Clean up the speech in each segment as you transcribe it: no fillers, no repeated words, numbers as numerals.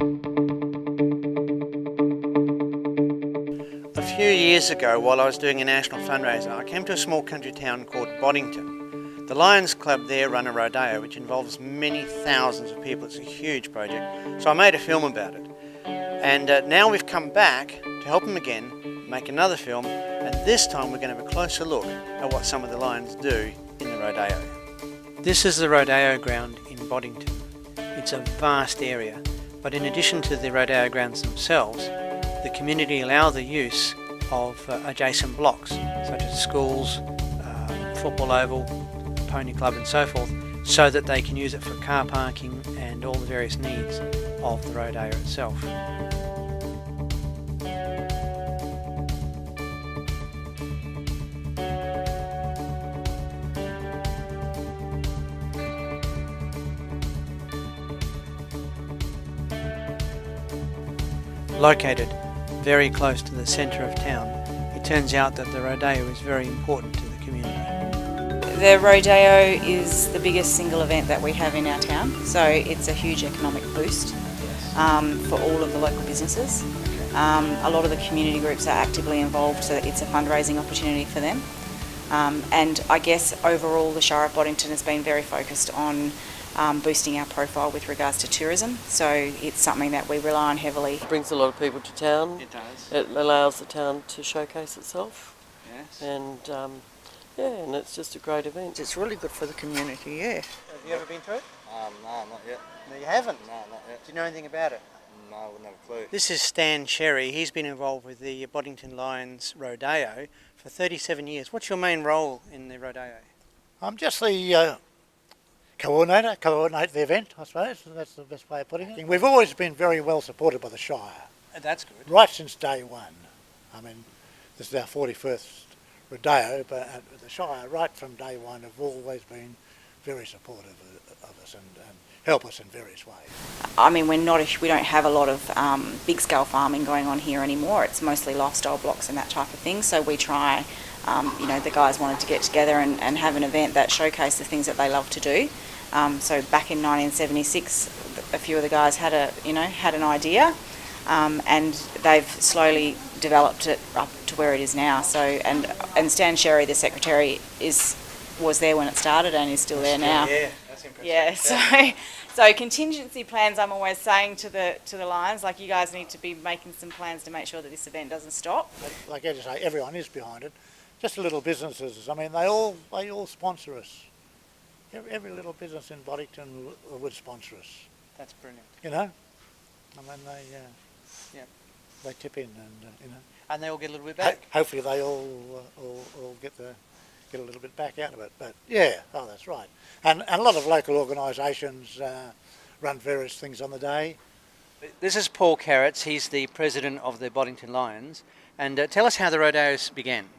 A few years ago, while I was doing a national fundraiser, I came to a small country town called Boddington. The Lions Club there run a rodeo which involves many thousands of people. It's a huge project. So I made a film about it. And now we've come back to help them again, make another film, and this time we're going to have a closer look at what some of the lions do in the rodeo. This is the rodeo ground in Boddington. It's a vast area, but in addition to the rodeo grounds themselves, the community allow the use of adjacent blocks, such as schools, football oval, pony club and so forth, so that they can use it for car parking and all the various needs of the rodeo itself. Located very close to the centre of town, it turns out that the rodeo is very important to the community. The rodeo is the biggest single event that we have in our town, so it's a huge economic boost for all of the local businesses. A lot of the community groups are actively involved, so it's a fundraising opportunity for them. And I guess overall the Shire of Boddington has been very focused on boosting our profile with regards to tourism, so it's something that we rely on heavily. It brings a lot of people to town. It does. It allows the town to showcase itself. Yes. And and it's just a great event. It's really good for the community, yeah. Have you ever been through it? No, not yet. No, you haven't? No, not yet. Do you know anything about it? No, I wouldn't have a clue. This is Stan Sherry. He's been involved with the Boddington Lions Rodeo for 37 years. What's your main role in the rodeo? I'm just the coordinate the event, I suppose. That's the best way of putting it. We've always been very well supported by the Shire, That's good. right since day one. I mean, this is our 41st rodeo, but the Shire, right from day one, have always been very supportive of us and help us in various ways. I mean, we don't have a lot of big scale farming going on here anymore. It's mostly lifestyle blocks and that type of thing, so we try, the guys wanted to get together and have an event that showcased the things that they love to do. So back in 1976, a few of the guys had an idea, and they've slowly developed it up to where it is now. So and Stan Sherry, the secretary, was there when it started and is still there now. Yeah, that's impressive. Yeah, so contingency plans. I'm always saying to the Lions, like, you guys need to be making some plans to make sure that this event doesn't stop. Like I just say, everyone is behind it. Just the little businesses. I mean, they all sponsor us. Every little business in Boddington would sponsor us. That's brilliant. You know, I mean they tip in and And they all get a little bit back. hopefully they all get a little bit back out of it. But yeah, that's right. And a lot of local organisations run various things on the day. This is Paul Carrots. He's the president of the Boddington Lions. And tell us how the rodeos began.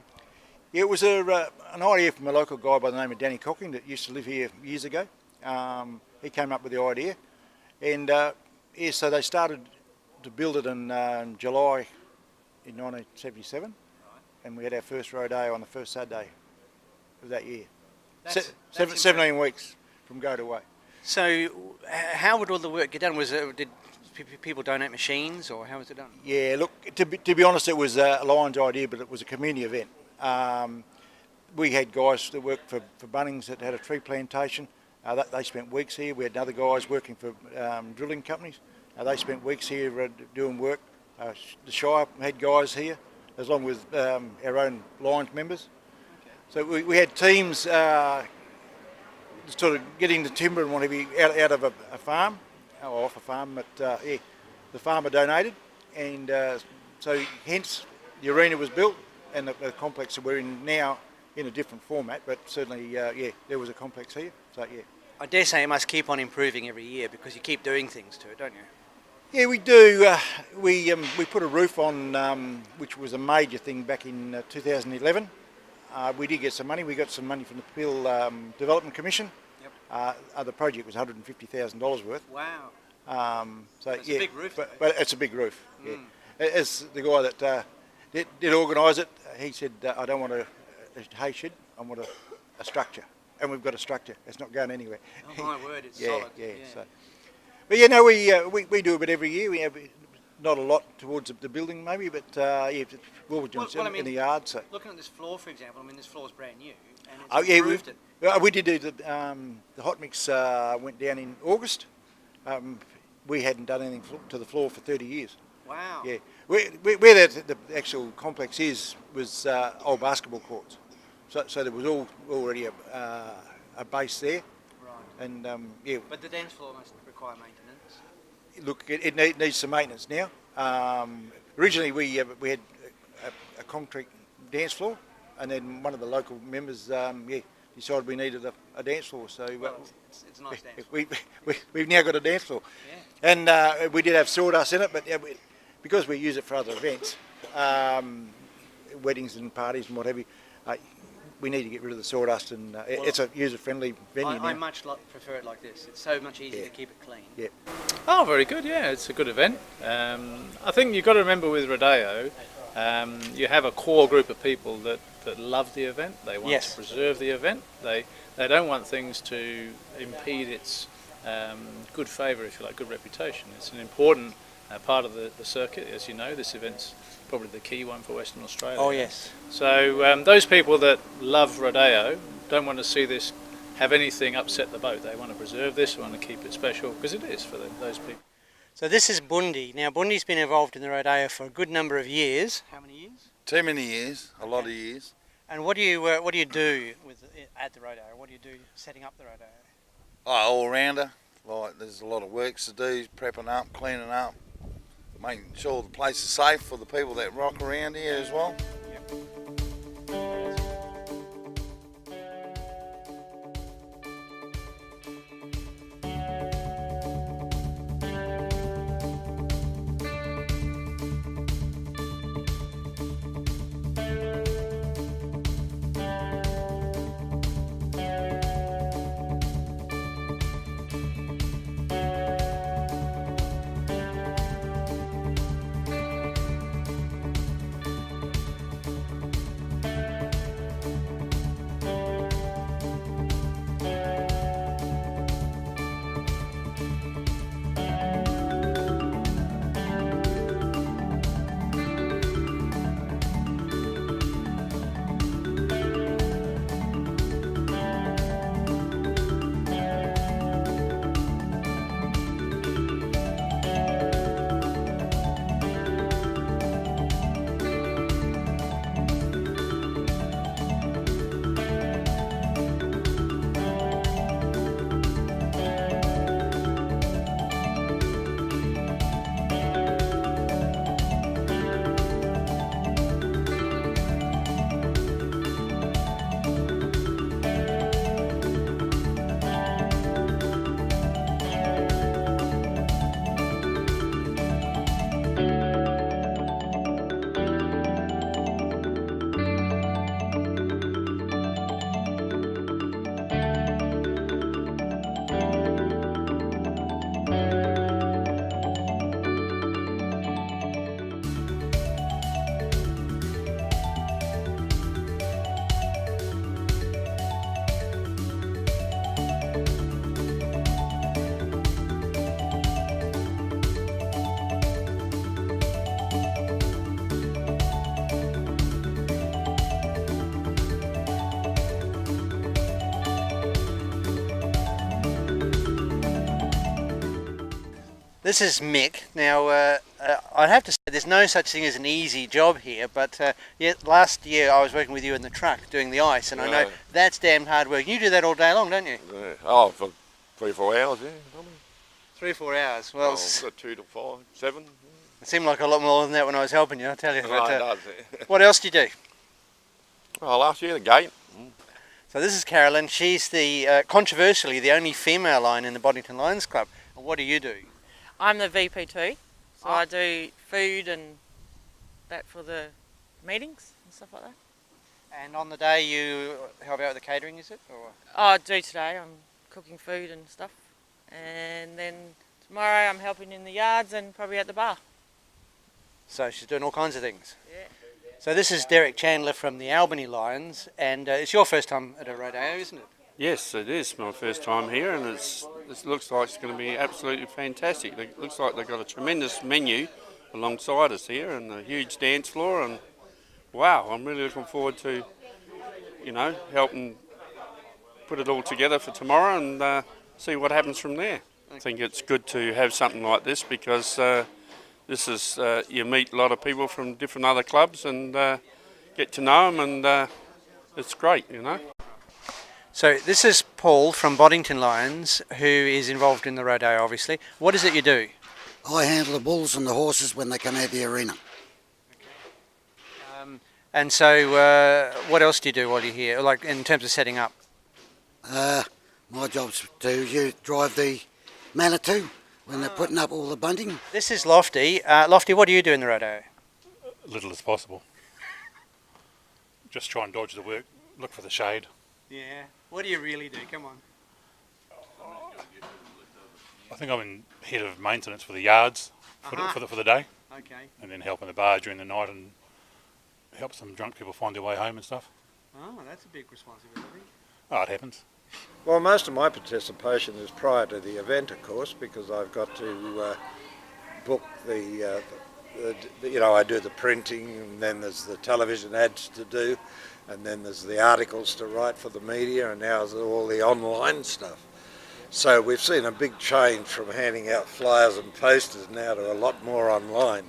Yeah, it was an idea from a local guy by the name of Danny Cocking that used to live here years ago. He came up with the idea, and so they started to build it in July in 1977, and we had our first rodeo on the first Saturday of that year. That's 17 weeks from go to way. So how would all the work get done? Did people donate machines, or how was it done? Yeah, look, to be honest, it was a Lions idea, but it was a community event. We had guys that worked for Bunnings that had a tree plantation. They spent weeks here. We had other guys working for drilling companies. They spent weeks here doing work. The Shire had guys here, along with our own Lions members. Okay. So we had teams sort of getting the timber and whatever out of a farm, or off a farm. But the farmer donated, and so hence the arena was built. And the complex that we're in now in a different format, but certainly, there was a complex here, so yeah. I dare say it must keep on improving every year because you keep doing things to it, don't you? Yeah, we do. We put a roof on, which was a major thing back in 2011. We did get some money. We got some money from the Peel Development Commission. Yep. The project was $150,000 worth. Wow. So it's a big roof. But it's a big roof. Mm. Yeah. As the guy that did organise it, he said, I don't want a hay shed, I want a structure. And we've got a structure. It's not going anywhere. Oh my word, it's yeah, solid. Yeah. So But you know, we do a bit every year. We have not a lot towards the building maybe, but yeah, we'll do in the yard. So. Looking at this floor, for example, I mean, this floor's brand new, and it's Oh yeah, improved it. we did do the hot mix went down in August. We hadn't done anything to the floor for 30 years. Wow. Yeah, where the actual complex was old basketball courts, so there was already a base there. Right. And yeah. But the dance floor must require maintenance. Look, it needs some maintenance now. Originally we had a concrete dance floor, and then one of the local members decided we needed a dance floor. So well, it's a nice dance floor. We've now got a dance floor, yeah. And we did have sawdust in it, but because we use it for other events, weddings and parties and what have you, we need to get rid of the sawdust, and it's a user-friendly venue now. I much prefer it like this. It's so much easier to keep it clean. Yeah. Oh, very good. Yeah, it's a good event. I think you've got to remember with Rodeo, you have a core group of people that love the event. They want to preserve the event. They don't want things to impede its good favour, if you like, good reputation. It's an important part of the circuit. As you know, this event's probably the key one for Western Australia. Oh yes. So those people that love Rodeo don't want to see this have anything upset the boat. They want to preserve this, want to keep it special, because it is for those people. So this is Bundi. Now Bundi's been involved in the Rodeo for a good number of years. How many years? Too many years, a lot of years. And what do you do at the Rodeo? What do you do setting up the Rodeo? All rounder. Like there's a lot of works to do, prepping up, cleaning up, making sure the place is safe for the people that rock around here as well. This is Mick. Now, I'd have to say there's no such thing as an easy job here, but last year I was working with you in the truck doing the ice, and I know that's damn hard work. You do that all day long, don't you? Yeah. Oh, for 3 or 4 hours, yeah. 3 or 4 hours. Well, got 2 to 5, 7. It seemed like a lot more than that when I was helping you, I tell you. No, But, it does. what else do you do? Well, last year, the gate. So this is Carolyn. She's the controversially the only female lion in the Boddington Lions Club. And what do you do? I'm the VP2, so I do food and that for the meetings and stuff like that. And on the day you help out with the catering, is it? Or? Oh, I do today. I'm cooking food and stuff. And then tomorrow I'm helping in the yards and probably at the bar. So she's doing all kinds of things. Yeah. So this is Derek Chandler from the Albany Lions, and it's your first time at a rodeo, isn't it? Yes, it is my first time here, and it looks like it's going to be absolutely fantastic. It looks like they've got a tremendous menu alongside us here, and a huge dance floor, and wow, I'm really looking forward to, helping put it all together for tomorrow and see what happens from there. I think it's good to have something like this because this is you meet a lot of people from different other clubs and get to know them, and it's great, So this is Paul from Boddington Lions, who is involved in the rodeo, obviously. What is it you do? I handle the bulls and the horses when they come out of the arena. And so what else do you do while you're here, like in terms of setting up? My job's to drive the Manitou when they're putting up all the bunting. This is Lofty. Lofty, what do you do in the rodeo? Little as possible. Just try and dodge the work, look for the shade. Yeah. What do you really do? Come on. I think I'm in head of maintenance for the yards for the day. Okay. And then helping the bar during the night and help some drunk people find their way home and stuff. Oh, that's a big responsibility. Oh, it happens. Well, most of my participation is prior to the event, of course, because I've got to book I do the printing, and then there's the television ads to do, and then there's the articles to write for the media, and now there's all the online stuff. So we've seen a big change from handing out flyers and posters now to a lot more online.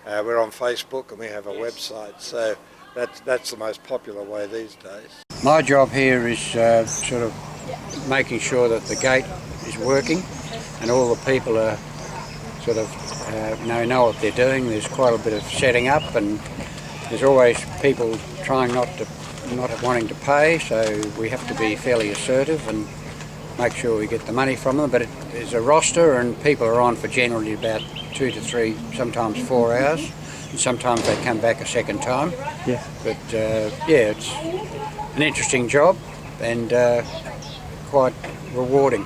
We're on Facebook and we have a website, so that's the most popular way these days. My job here is sort of making sure that the gate is working and all the people are sort of know what they're doing. There's quite a bit of setting up, and there's always people trying not wanting to pay, so we have to be fairly assertive and make sure we get the money from them. But there's a roster and people are on for generally about 2 to 3, sometimes 4 hours, and sometimes they come back a second time. Yeah. But it's an interesting job and quite rewarding.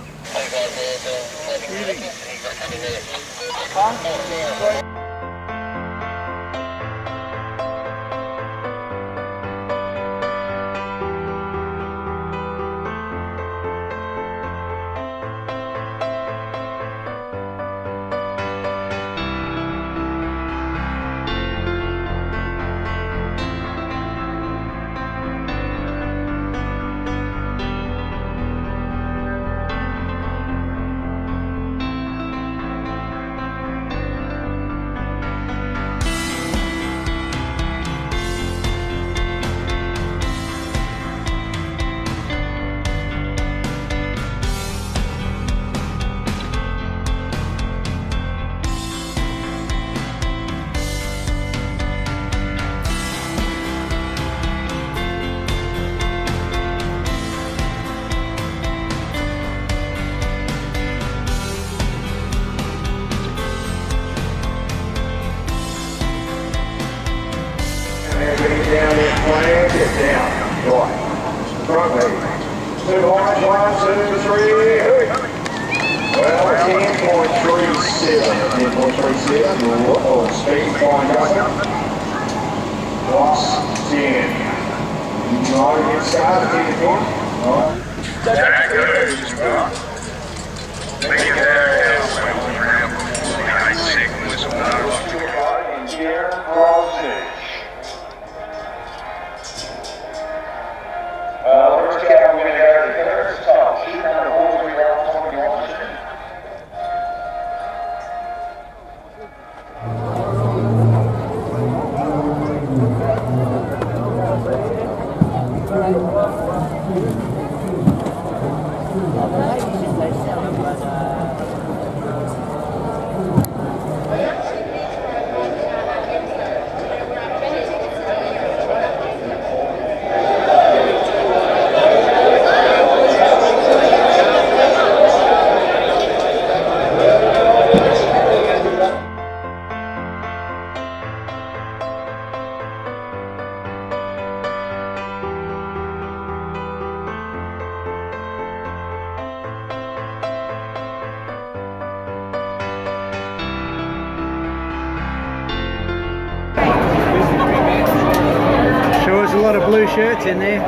Sure, there's a lot of blue shirts in there.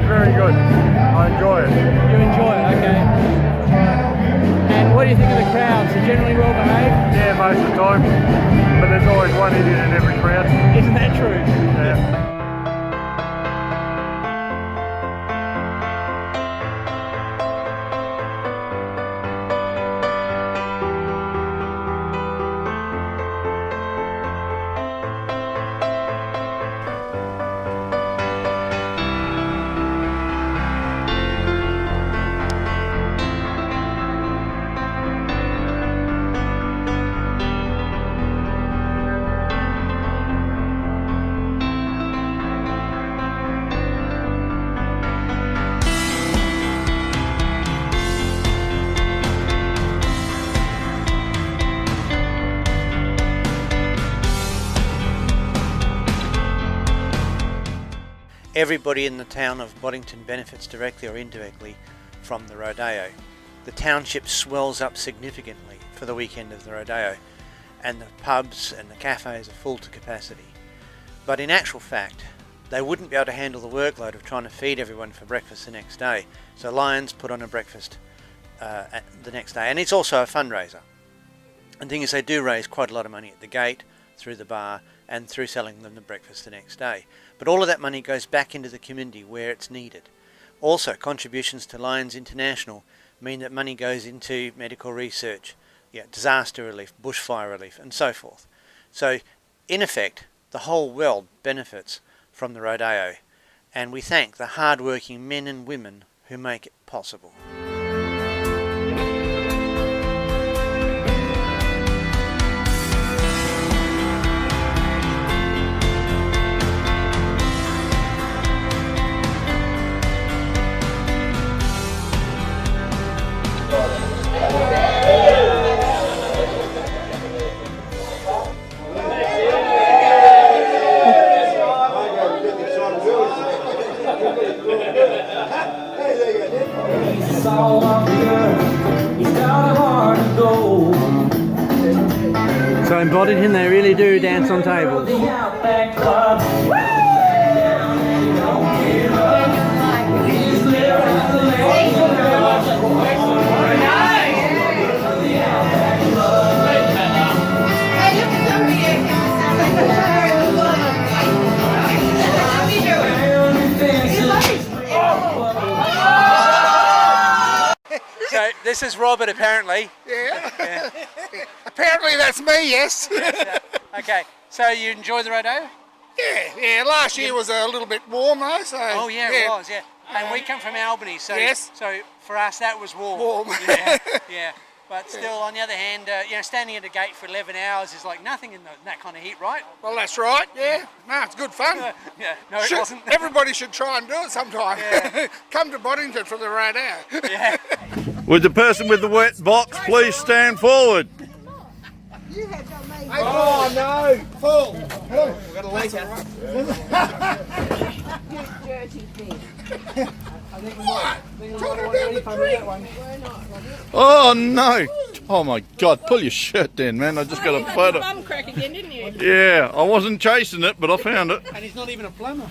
Very good. I enjoy it. You enjoy it, okay. And what do you think of the crowds? They're generally well behaved? Yeah, most of the time. But there's always one idiot in every crowd. Isn't that true? Yeah. Everybody in the town of Boddington benefits directly or indirectly from the rodeo. The township swells up significantly for the weekend of the rodeo, and the pubs and the cafes are full to capacity. But in actual fact, they wouldn't be able to handle the workload of trying to feed everyone for breakfast the next day. So Lions put on a breakfast the next day, and it's also a fundraiser. And the thing is, they do raise quite a lot of money at the gate, through the bar, and through selling them the breakfast the next day. But all of that money goes back into the community where it's needed. Also, contributions to Lions International mean that money goes into medical research, disaster relief, bushfire relief, and so forth. So, in effect, the whole world benefits from the rodeo, and we thank the hard-working men and women who make it possible. So in Boddington they really do dance on tables. So this is Robert, apparently. Yeah. Apparently that's me, yes. Okay, so you enjoy the rodeo? Yeah. Last year was a little bit warm though, so. Oh yeah, it was, yeah. And we come from Albany, so yes. So for us that was warm. Warm. Yeah. But still, on the other hand, standing at a gate for 11 hours is like nothing in that kind of heat, right? Well, that's right. Yeah. No, it's good fun. Yeah. No, it wasn't. Everybody should try and do it sometime. Yeah. Come to Boddington for the rodeo. Yeah. Would the person with the wet box please stand forward? Oh no! Full! We've got a later. You dirty thing. I think we might. Talking about the drink. Oh no! Oh my God! Pull your shirt down, man. I just got a photo. Bum crack again, didn't you? Yeah, I wasn't chasing it, but I found it. And he's not even a plumber.